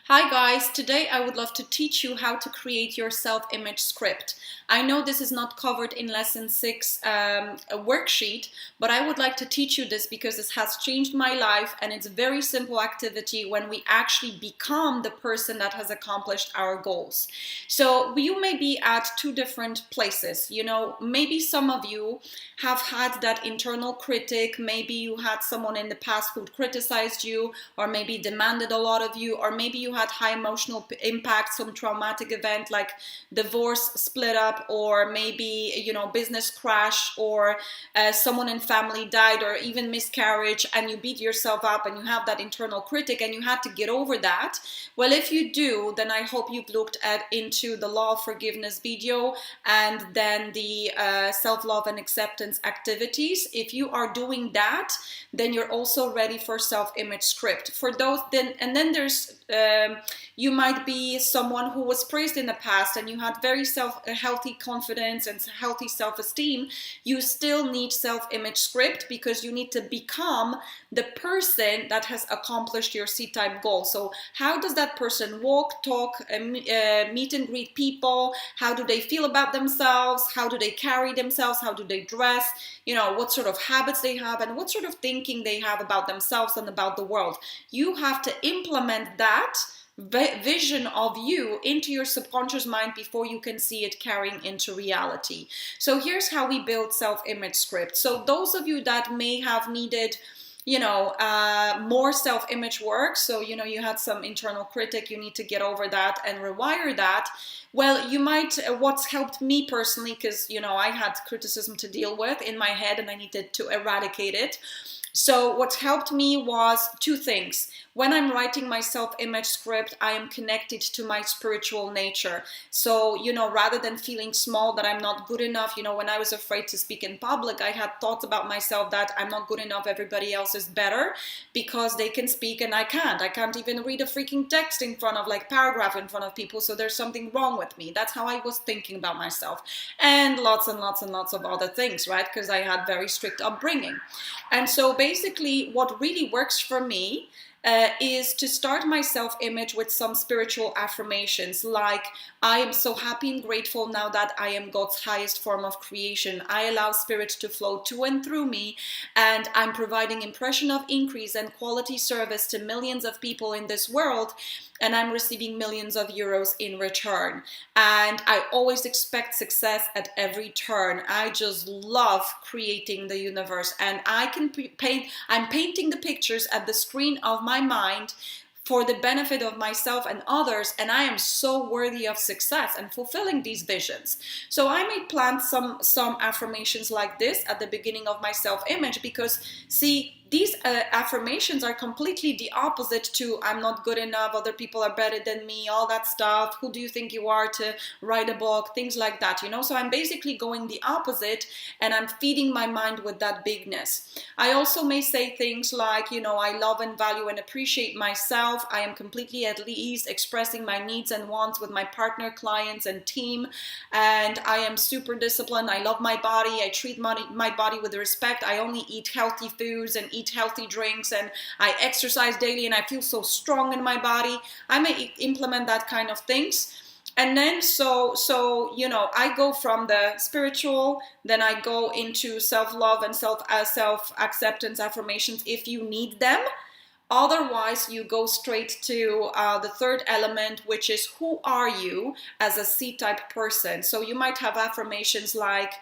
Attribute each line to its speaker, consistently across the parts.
Speaker 1: Hi guys, today I would love to teach you how to create your self-image script. I know this is not covered in lesson 6 a worksheet, but I would like to teach you this because this has changed my life and it's a very simple activity when we actually become the person that has accomplished our goals. So you may be at two different places. Maybe some of you have had that internal critic, maybe you had someone in the past who criticized you or maybe demanded a lot of you, or maybe you had high emotional impact, some traumatic event like divorce, split up, or maybe business crash, or someone in family died, or even miscarriage, and you beat yourself up and you have that internal critic and you had to get over that. Well, if you do, then I hope you've looked into the law of forgiveness video and then the self-love and acceptance activities. If you are doing that, then you're also ready for self-image script. For those, then there's you might be someone who was praised in the past and you had very healthy confidence and healthy self-esteem. You still need self-image script because you need to become the person that has accomplished your C-type goal. So how does that person walk, talk, meet and greet people? How do they feel about themselves? How do they carry themselves? How do they dress? What sort of habits they have and what sort of thinking they have about themselves and about the world. You have to implement that vision of you into your subconscious mind before you can see it carrying into reality. So here's how we build self-image script. So those of you that may have needed more self-image work, so you had some internal critic, you need to get over that and rewire that. Well, you might, what's helped me personally, because I had criticism to deal with in my head and I needed to eradicate it. So what helped me was two things. When I'm writing my self-image script, I am connected to my spiritual nature. So, rather than feeling small, that I'm not good enough, when I was afraid to speak in public, I had thoughts about myself that I'm not good enough, everybody else is better because they can speak and I can't. I can't even read a freaking text in front of, paragraph in front of people, so there's something wrong with me. That's how I was thinking about myself. And lots and lots and lots of other things, right? Because I had very strict upbringing. And so basically what really works for me is to start my self-image with some spiritual affirmations like, I am so happy and grateful now that I am God's highest form of creation. I allow spirit to flow to and through me, and I'm providing impression of increase and quality service to millions of people in this world, and I'm receiving millions of euros in return. And I always expect success at every turn. I just love creating the universe, and I can I'm painting the pictures at the screen of my mind for the benefit of myself and others, and I am so worthy of success and fulfilling these visions. So I may plant some affirmations like this at the beginning of my self-image because, see, these affirmations are completely the opposite to I'm not good enough, other people are better than me, all that stuff, who do you think you are to write a book, things like that, So I'm basically going the opposite and I'm feeding my mind with that bigness. I also may say things like, I love and value and appreciate myself. I am completely at ease expressing my needs and wants with my partner, clients, and team. And I am super disciplined. I love my body. I treat my body with respect. I only eat healthy foods and eat healthy drinks, and I exercise daily and I feel so strong in my body. I may implement that kind of things. And then I go from the spiritual, then I go into self-love and self-acceptance affirmations if you need them. Otherwise, you go straight to the third element, which is who are you as a C-type person. So you might have affirmations like,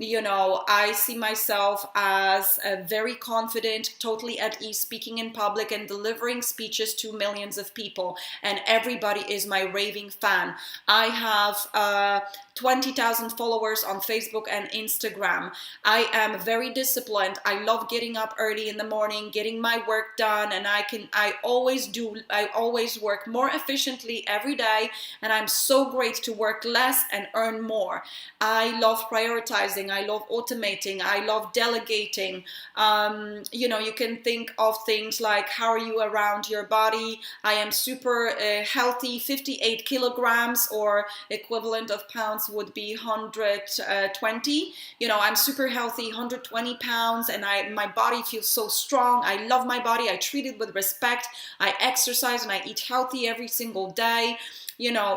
Speaker 1: I see myself as very confident, totally at ease, speaking in public and delivering speeches to millions of people, and everybody is my raving fan. I have 20,000 followers on Facebook and Instagram. I am very disciplined. I love getting up early in the morning, getting my work done, and I always work more efficiently every day, and I'm so great to work less and earn more. I love prioritizing. scheduling. I love automating. I love delegating. You can think of things like, how are you around your body? I am super healthy, 58 kilograms, or equivalent of pounds would be 120. I'm super healthy, 120 pounds, and my body feels so strong. I love my body. I treat it with respect. I exercise and I eat healthy every single day.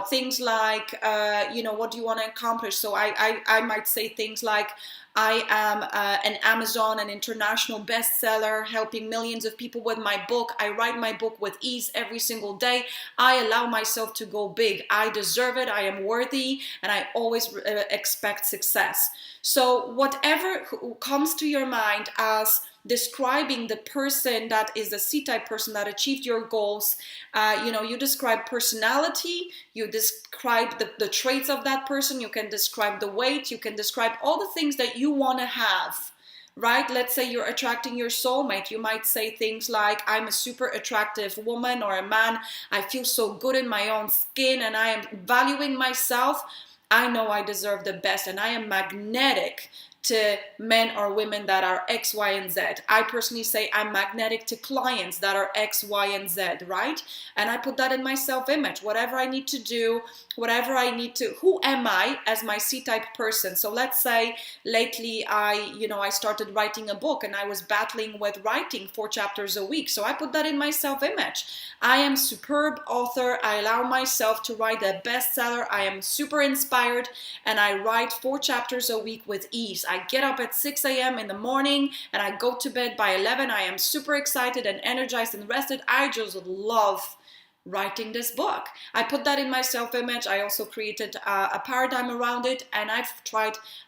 Speaker 1: Things like, what do you want to accomplish? So I might say things like, I am an Amazon, an international bestseller, helping millions of people with my book. I write my book with ease every single day. I allow myself to go big. I deserve it. I am worthy, and I always expect success. So whatever comes to your mind as describing the person that is the C-type person that achieved your goals, you describe personality, you describe the traits of that person, you can describe the weight, you can describe all the things that you want to have, right? Let's say you're attracting your soulmate. You might say things like, I'm a super attractive woman or a man. I feel so good in my own skin and I am valuing myself. I know I deserve the best and I am magnetic to men or women that are X, Y, and Z. I personally say I'm magnetic to clients that are X, Y, and Z, right? And I put that in my self-image. Whatever I need to do, who am I as my C-type person? So let's say lately I started writing a book and I was battling with writing 4 chapters a week. So I put that in my self-image. I am superb author. I allow myself to write a bestseller. I am super inspired and I write 4 chapters a week with ease. I get up at 6 a.m. in the morning and I go to bed by 11. I am super excited and energized and rested. I just love writing this book. I put that in my self-image. I also created a paradigm around it, and I've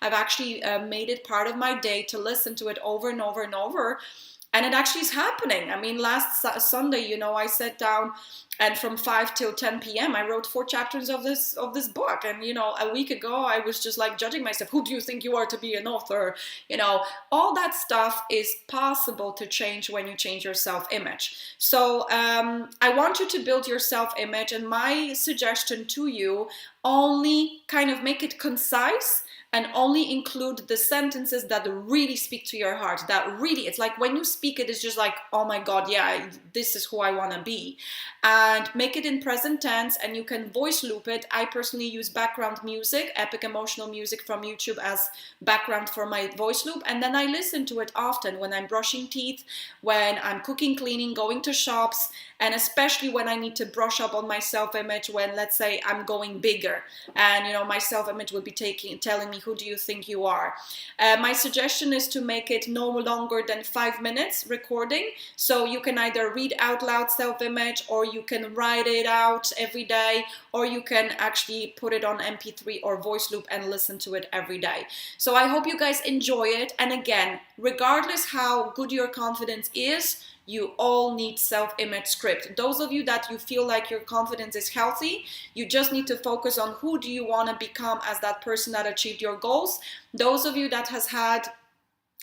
Speaker 1: actually made it part of my day to listen to it over and over and over. And it actually is happening. I mean, last Sunday, I sat down and from 5 till 10 p.m. I wrote 4 chapters of this book. And, a week ago, I was just like judging myself. Who do you think you are to be an author? All that stuff is possible to change when you change your self-image. So I want you to build your self-image. And my suggestion to you, only kind of make it concise and only include the sentences that really speak to your heart, that really, it's like when you speak it, it's just like, oh my God, yeah, this is who I want to be. And make it in present tense, and you can voice loop it. I personally use background music, epic emotional music from YouTube as background for my voice loop. And then I listen to it often when I'm brushing teeth, when I'm cooking, cleaning, going to shops, and especially when I need to brush up on my self-image when, let's say, I'm going bigger. And, my self-image would be telling me, who do you think you are? My suggestion is to make it no longer than 5 minutes recording. So you can either read out loud self-image, or you can write it out every day, or you can actually put it on MP3 or voice loop and listen to it every day. So I hope you guys enjoy it. And again, regardless how good your confidence is, you all need self-image script. Those of you that you feel like your confidence is healthy, you just need to focus on who do you want to become as that person that achieved your goals. Those of you that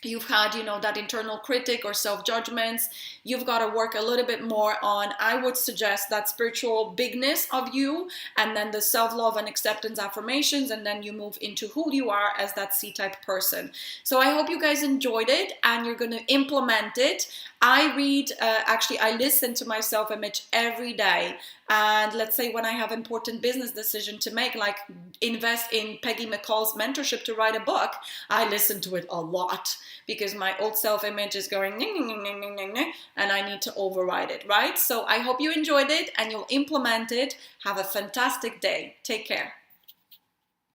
Speaker 1: you've had, that internal critic or self-judgments, you've got to work a little bit more on, I would suggest, that spiritual bigness of you, and then the self-love and acceptance affirmations, and then you move into who you are as that C-type person. So I hope you guys enjoyed it and you're going to implement it. I listen to my self-image every day. And let's say when I have important business decision to make, like invest in Peggy McCall's mentorship to write a book, I listen to it a lot because my old self-image is going and I need to override it, right? So I hope you enjoyed it and you'll implement it. Have a fantastic day. Take care.